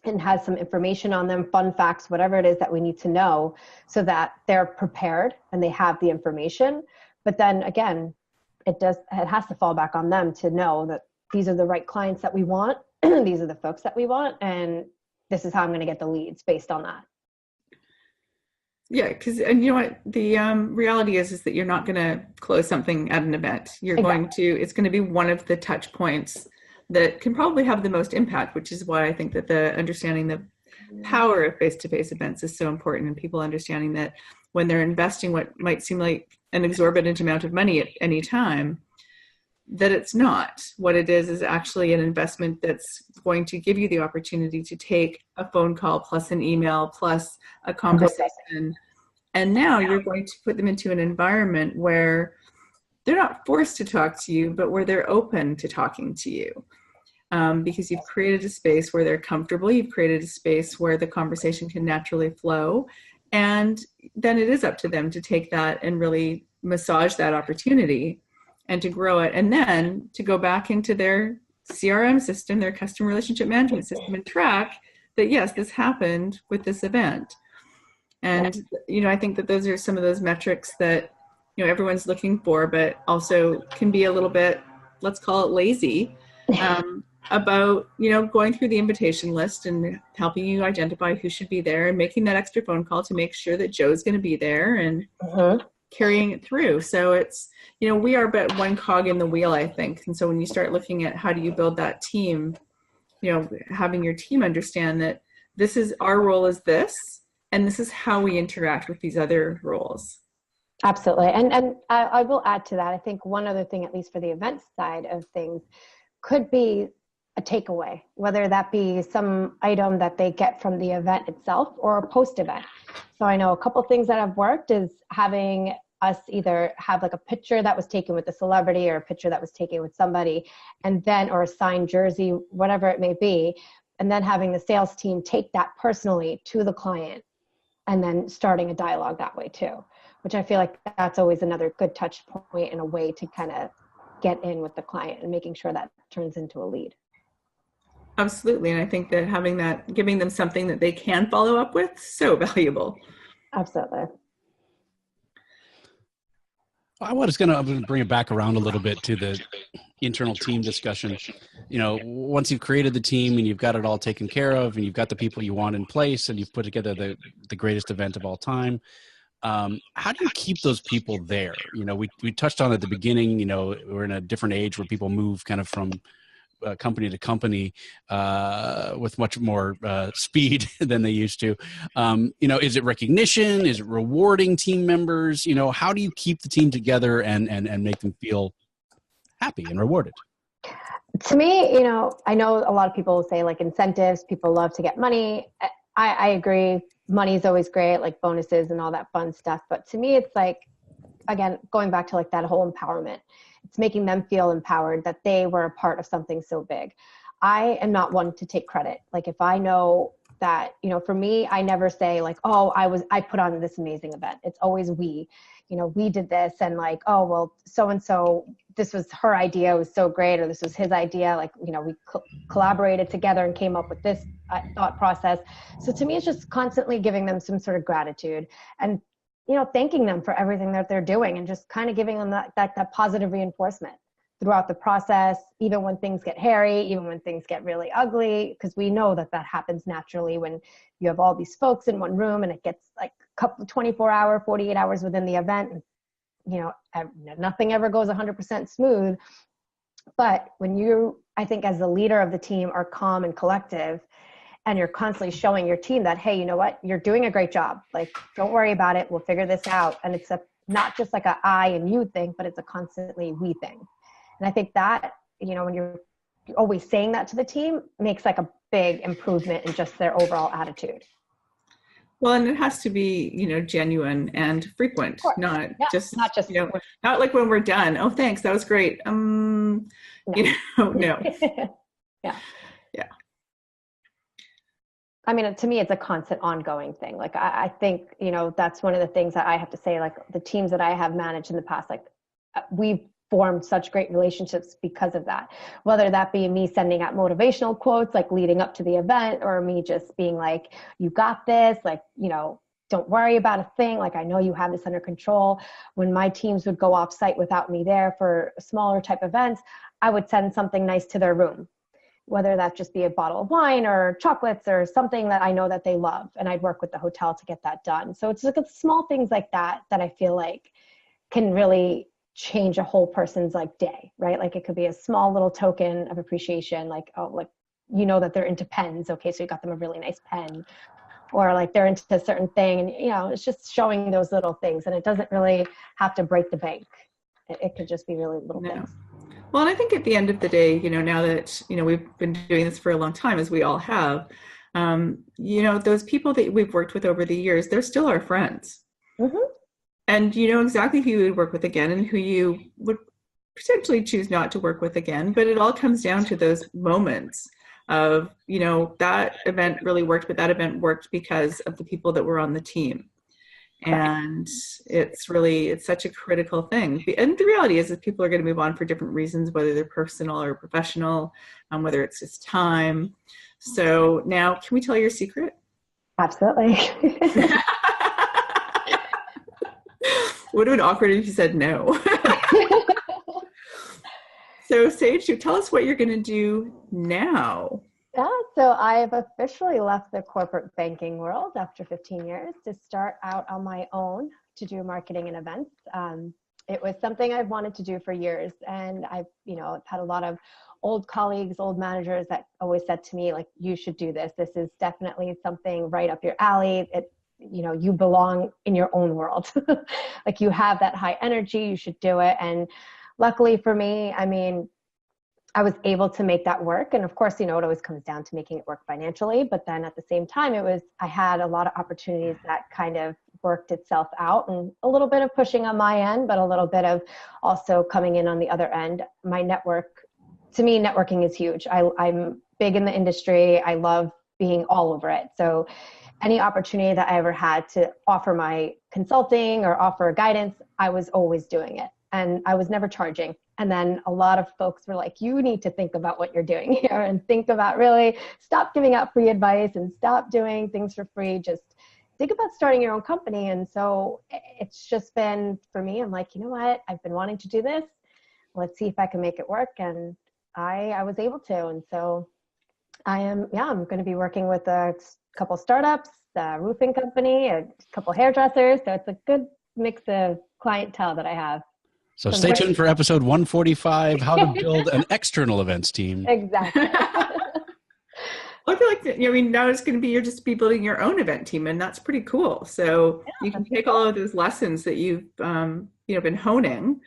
and has some information on them, fun facts, whatever it is that we need to know, so that they're prepared and they have the information. But then again, it has to fall back on them to know that these are the right clients that we want. These are the folks that we want. And this is how I'm going to get the leads based on that. Yeah, and you know what, the reality is that you're not going to close something at an event. It's going to be one of the touch points that can probably have the most impact, which is why I think that the understanding the power of face-to-face events is so important, and people understanding that when they're investing what might seem like an exorbitant amount of money at any time, that it's not. What it is actually an investment that's going to give you the opportunity to take a phone call plus an email plus a conversation. And now you're going to put them into an environment where they're not forced to talk to you, but where they're open to talking to you. Because you've created a space where they're comfortable. You've created a space where the conversation can naturally flow. And then it is up to them to take that and really massage that opportunity and to grow it, and then to go back into their CRM system, their customer relationship management system, and track that, yes, this happened with this event. And, I think that those are some of those metrics that, everyone's looking for, but also can be a little bit, let's call it lazy, about, going through the invitation list and helping you identify who should be there and making that extra phone call to make sure that Joe's going to be there and carrying it through. So it's, we are but one cog in the wheel, I think. And so when you start looking at how do you build that team, having your team understand that this is our role is this, and this is how we interact with these other roles. Absolutely. And I will add to that. I think one other thing, at least for the event side of things, could be a takeaway, whether that be some item that they get from the event itself or a post-event. So I know a couple things that have worked is having us either have like a picture that was taken with a celebrity or a picture that was taken with somebody, and then, or a signed jersey, whatever it may be, and then having the sales team take that personally to the client and then starting a dialogue that way too, which I feel like that's always another good touch point and a way to kind of get in with the client and making sure that turns into a lead. Absolutely. And I think that having that, giving them something that they can follow up with, so valuable. Absolutely. I was going to bring it back around a little bit to the internal team discussion. You know, once you've created the team and you've got it all taken care of and you've got the people you want in place and you've put together the greatest event of all time, how do you keep those people there? You know, we touched on at the beginning, you know, we're in a different age where people move kind of from company to company with much more speed than they used to. You know, is it recognition? Is it rewarding team members? You know, how do you keep the team together and make them feel happy and rewarded? To me, you know, I know a lot of people say like incentives, people love to get money. I agree. Money is always great, like bonuses and all that fun stuff. But to me, it's like, again, going back to like that whole empowerment. It's making them feel empowered that they were a part of something so big. I am not one to take credit. Like if I know that, you know, for me, I never say like, oh, I put on this amazing event. It's always we, you know, we did this and like, oh, well, so-and-so, this was her idea, it was so great, or this was his idea. Like, you know, we collaborated together and came up with this thought process. So to me, it's just constantly giving them some sort of gratitude and, you know, thanking them for everything that they're doing and just kind of giving them that positive reinforcement throughout the process, even when things get hairy, even when things get really ugly, because we know that happens naturally when you have all these folks in one room and it gets like a couple 24-hour, 48 hours within the event. And, you know, nothing ever goes 100% smooth. But when you, I think as the leader of the team, are calm and collective, and you're constantly showing your team that, hey, you know what, you're doing a great job. Like, don't worry about it. We'll figure this out. And it's not just like a I and you thing, but it's a constantly we thing. And I think that, you know, when you're always saying that to the team, makes like a big improvement in just their overall attitude. Well, and it has to be, you know, genuine and frequent, not just, you know, not like when we're done. Oh, thanks. That was great. No. You know, no. Yeah. Yeah. I mean, to me, it's a constant ongoing thing. Like, I think, you know, that's one of the things that I have to say, like the teams that I have managed in the past, like we've formed such great relationships because of that, whether that be me sending out motivational quotes, like leading up to the event, or me just being like, you got this, like, you know, don't worry about a thing. Like, I know you have this under control. When my teams would go off site without me there for smaller type events, I would send something nice to their room, whether that just be a bottle of wine or chocolates or something that I know that they love. And I'd work with the hotel to get that done. So it's like small things like that I feel like can really change a whole person's like day, right? Like it could be a small little token of appreciation, like, oh, like, you know that they're into pens. Okay, so you got them a really nice pen, or like they're into a certain thing. And, you know, it's just showing those little things, and it doesn't really have to break the bank. It could just be really little things. Well, and I think at the end of the day, you know, now that, you know, we've been doing this for a long time, as we all have, you know, those people that we've worked with over the years, they're still our friends. Mm-hmm. And you know exactly who you would work with again and who you would potentially choose not to work with again. But it all comes down to those moments of, you know, that event really worked, but that event worked because of the people that were on the team. And it's such a critical thing. And the reality is that people are going to move on for different reasons, whether they're personal or professional, whether it's just time. So now, can we tell your secret? Absolutely. Would have been awkward if you said no. So Sage, tell us what you're going to do now. Yeah, so I've officially left the corporate banking world after 15 years to start out on my own to do marketing and events. It was something I've wanted to do for years, and I've, you know, had a lot of old colleagues, old managers that always said to me, like, you should do this. This is definitely something right up your alley. You know, you belong in your own world. Like, you have that high energy, you should do it. And luckily for me, I mean, I was able to make that work. And of course, you know, it always comes down to making it work financially. But then at the same time, I had a lot of opportunities that kind of worked itself out, and a little bit of pushing on my end, but a little bit of also coming in on the other end. My network, to me, networking is huge. I'm big in the industry. I love being all over it. So any opportunity that I ever had to offer my consulting or offer guidance, I was always doing it. And I was never charging. And then a lot of folks were like, you need to think about what you're doing here and think about really stop giving out free advice and stop doing things for free. Just think about starting your own company. And so it's just been, for me, I'm like, you know what? I've been wanting to do this. Let's see if I can make it work. And I was able to. And so I'm going to be working with a couple startups, a roofing company, a couple hairdressers. So it's a good mix of clientele that I have. So stay tuned for episode 145, how to build an external events team. Exactly. I feel like, now it's going to be, you're just be building your own event team, and that's pretty cool. So you can take all of those lessons that you've, been honing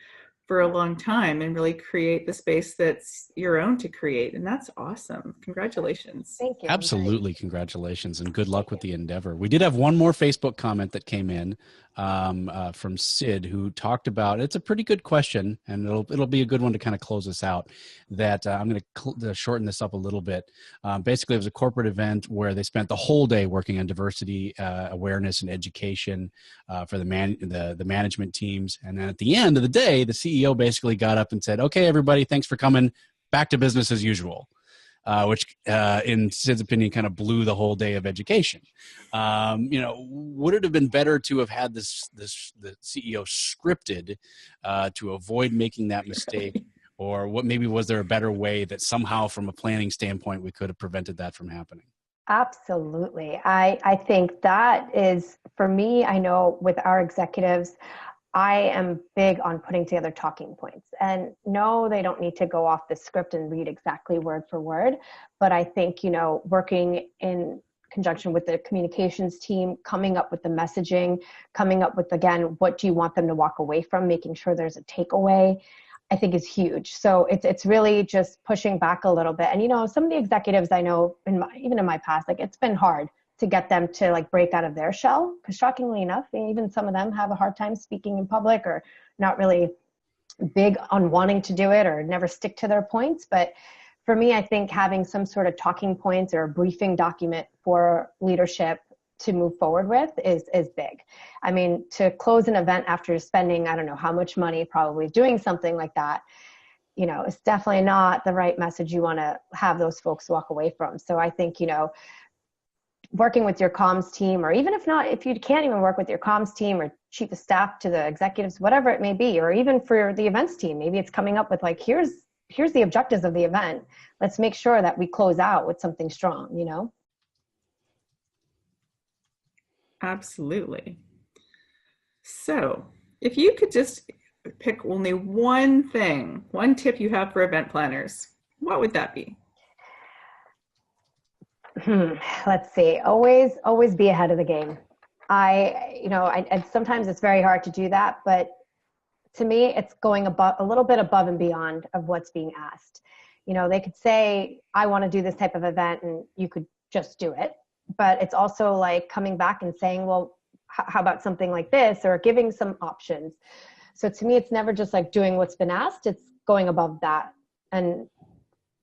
for a long time and really create the space that's your own to create. And that's awesome. Congratulations. Thank you. Absolutely. Congratulations and good luck with the endeavor. We did have one more Facebook comment that came in from Sid, who talked about, it's a pretty good question, and it'll be a good one to kind of close us out, that I'm going to shorten this up a little bit. Basically, it was a corporate event where they spent the whole day working on diversity awareness and education for the management teams. And then at the end of the day, the CEO basically got up and said, okay, everybody, thanks for coming, back to business as usual. Which, in Sid's opinion, kind of blew the whole day of education. Would it have been better to have had the CEO scripted to avoid making that mistake, or was there a better way that somehow, from a planning standpoint, we could have prevented that from happening? Absolutely. I think that is, for me, I know with our executives, I am big on putting together talking points. And no, they don't need to go off the script and read exactly word for word. But I think, working in conjunction with the communications team, coming up with the messaging, coming up with, again, what do you want them to walk away from, making sure there's a takeaway, I think is huge. So it's really just pushing back a little bit. And, some of the executives I know, even in my past, it's been hard to get them to break out of their shell, because shockingly enough, even some of them have a hard time speaking in public, or not really big on wanting to do it, or never stick to their points. But for me, I think having some sort of talking points or a briefing document for leadership to move forward with is big. I mean, to close an event after spending, I don't know how much money probably doing something like that, it's definitely not the right message you want to have those folks walk away from. So I think, working with your comms team, or even if you can't even work with your comms team or chief of staff to the executives, whatever it may be, or even for the events team, maybe it's coming up with here's the objectives of the event. Let's make sure that we close out with something strong, Absolutely. So if you could just pick only one tip you have for event planners, what would that be? Let's see. Always be ahead of the game. I sometimes it's very hard to do that, but to me, it's going a little bit above and beyond of what's being asked. They could say, I want to do this type of event, and you could just do it. But it's also coming back and saying, well, how about something like this, or giving some options. So to me, it's never just doing what's been asked. It's going above that and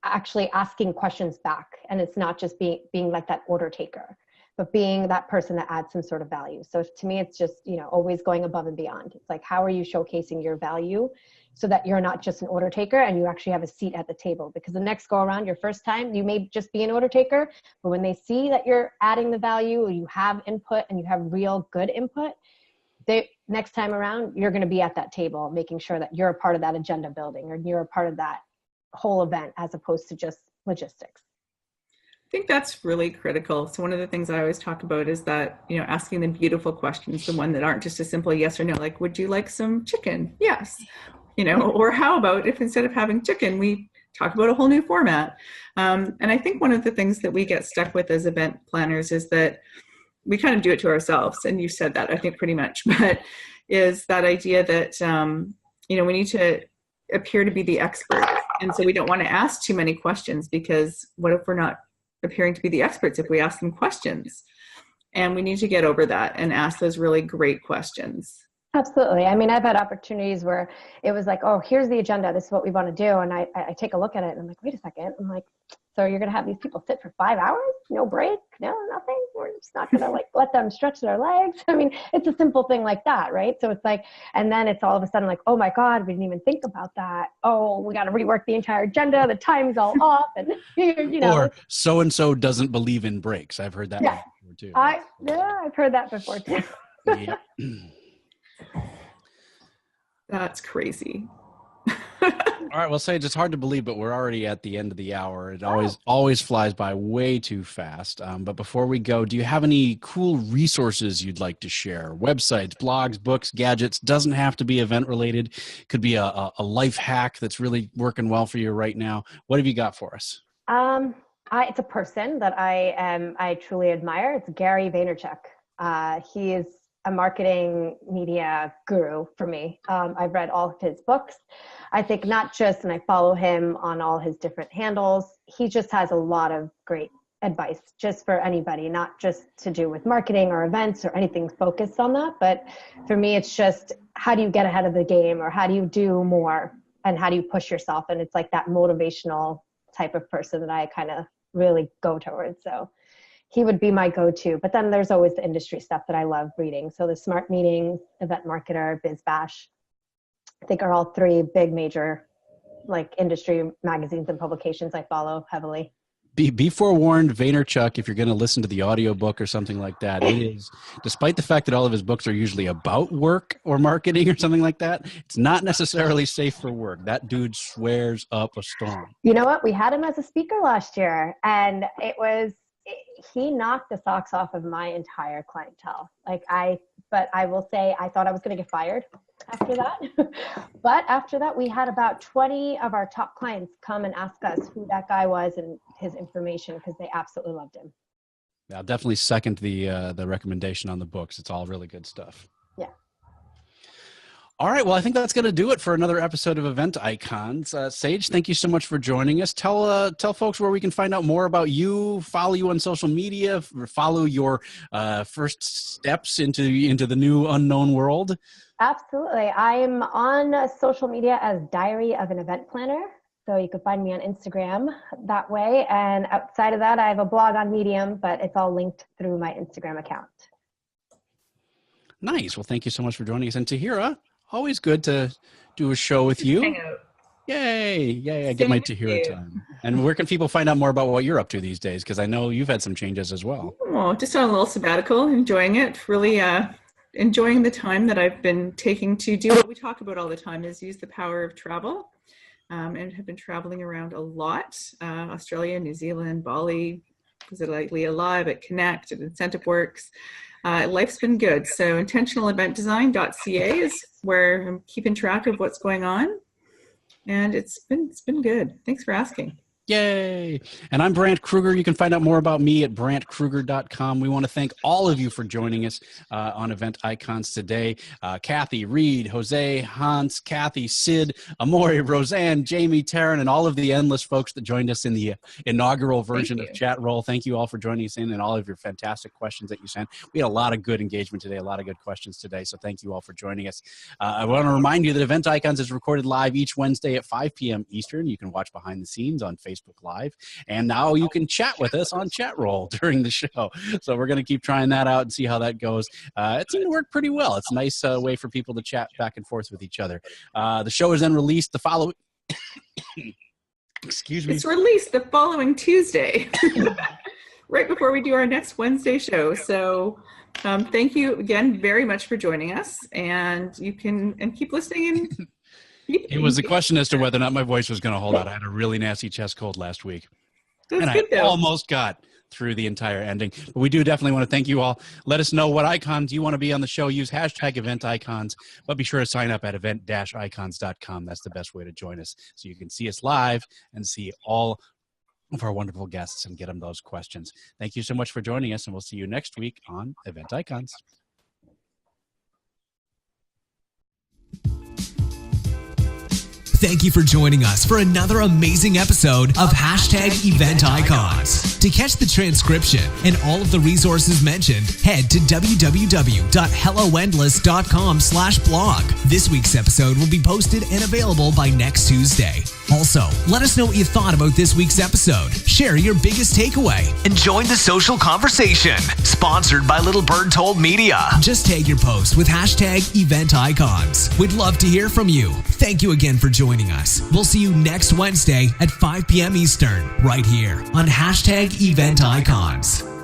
actually asking questions back. And it's not just being like that order taker, but being that person that adds some sort of value. So to me, it's just, always going above and beyond. It's how are you showcasing your value so that you're not just an order taker and you actually have a seat at the table? Because the next go around, your first time, you may just be an order taker, but when they see that you're adding the value, or you have input and you have real good input, next time around, you're going to be at that table, making sure that you're a part of that agenda building, or you're a part of that whole event, as opposed to just logistics. I think that's really critical. So one of the things I always talk about is that, asking the beautiful questions, the one that aren't just a simple yes or no, would you like some chicken? Yes. Or how about if instead of having chicken, we talk about a whole new format? And I think one of the things that we get stuck with as event planners is that we kind of do it to ourselves. And you said that, I think, pretty much, but is that idea that, we need to appear to be the expert. And so we don't want to ask too many questions, because what if we're not appearing to be the experts if we ask them questions? And we need to get over that and ask those really great questions. Absolutely. I mean, I've had opportunities where it was like, oh, here's the agenda. This is what we want to do. And I take a look at it and I'm like, wait a second. I'm like, so you're going to have these people sit for 5 hours? No break? No, nothing? We're just not going to like let them stretch their legs. I mean, it's a simple thing like that, right? So it's like, and then it's all of a sudden like, oh my God, we didn't even think about that. Oh, we got to rework the entire agenda. The time's all off. And, you know. Or so-and-so doesn't believe in breaks. I've heard that before too. I've heard that before too. Yeah. That's crazy. All right, well, Sage, it's hard to believe, but we're already at the end of the hour. It always flies by way too fast. But before we go, do you have any cool resources you'd like to share? Websites, blogs, books, gadgets? Doesn't have to be event related. Could be a life hack that's really working well for you right now. What have you got for us? It's a person that I truly admire. It's Gary Vaynerchuk. He is a marketing media guru for me. I've read all of his books. I think not just, and I follow him on all his different handles. He just has a lot of great advice just for anybody, not just to do with marketing or events or anything focused on that. But for me, it's just, how do you get ahead of the game, or how do you do more, and how do you push yourself? And it's like that motivational type of person that I kind of really go towards. So he would be my go-to. But then there's always the industry stuff that I love reading. So the Smart Meetings, Event Marketer, Biz Bash, I think are all three big major like industry magazines and publications I follow heavily. Be forewarned, Vaynerchuk, if you're going to listen to the audiobook or something like that, it is, despite the fact that all of his books are usually about work or marketing or something like that, it's not necessarily safe for work. That dude swears up a storm. You know what? We had him as a speaker last year, and he knocked the socks off of my entire clientele. But I will say, I thought I was going to get fired after that. But after that, we had about 20 of our top clients come and ask us who that guy was and his information, because they absolutely loved him. Yeah, I'll definitely second the recommendation on the books. It's all really good stuff. Yeah. All right. Well, I think that's going to do it for another episode of Event Icons. Sage, thank you so much for joining us. Tell folks where we can find out more about you, follow you on social media, follow your first steps into the new unknown world. Absolutely. I'm on social media as Diary of an Event Planner. So you can find me on Instagram that way. And outside of that, I have a blog on Medium, but it's all linked through my Instagram account. Nice. Well, thank you so much for joining us. And Tahira, always good to do a show with you. Hang out. Yay. I get my Tahira time. And where can people find out more about what you're up to these days? Because I know you've had some changes as well. Oh, just on a little sabbatical, enjoying it. Really enjoying the time that I've been taking to do what we talk about all the time, is use the power of travel. And have been traveling around a lot. Australia, New Zealand, Bali, was it Lightly Alive, at Connect, at Incentive Works. Life's been good. So intentionaleventdesign.ca is where I'm keeping track of what's going on. And it's been good. Thanks for asking. Yay. And I'm Brant Kruger. You can find out more about me at brantkruger.com. We want to thank all of you for joining us on Event Icons today. Kathy, Reed, Jose, Hans, Kathy, Sid, Amori, Roseanne, Jamie, Taryn, and all of the endless folks that joined us in the inaugural version of Chat Roll. Thank you all for joining us in, and all of your fantastic questions that you sent. We had a lot of good engagement today, a lot of good questions today, so thank you all for joining us. I want to remind you that Event Icons is recorded live each Wednesday at 5 p.m. Eastern. You can watch behind the scenes on Facebook Live, and now you can chat with us on Chat Roll during the show. So we're going to keep trying that out and see how that goes. It seemed to work pretty well. It's a nice way for people to chat back and forth with each other. The show is then released the following excuse me. It's released the following Tuesday, right before we do our next Wednesday show. So thank you again very much for joining us, and you can keep listening. And it was a question as to whether or not my voice was going to hold out. I had a really nasty chest cold last week. That's and good, I though. almost got through the entire ending. But we do definitely want to thank you all. Let us know what icons you want to be on the show. Use hashtag EventIcons, but be sure to sign up at event-icons.com. That's the best way to join us, so you can see us live and see all of our wonderful guests and get them those questions. Thank you so much for joining us, and we'll see you next week on Event Icons. Thank you for joining us for another amazing episode of #EventIcons. To catch the transcription and all of the resources mentioned, head to www.helloendless.com/blog. This week's episode will be posted and available by next Tuesday. Also, let us know what you thought about this week's episode. Share your biggest takeaway and join the social conversation. Sponsored by Little Bird Told Media. Just tag your post with #EventIcons. We'd love to hear from you. Thank you again for joining us. We'll see you next Wednesday at 5 p.m. Eastern, right here on #EventIcons.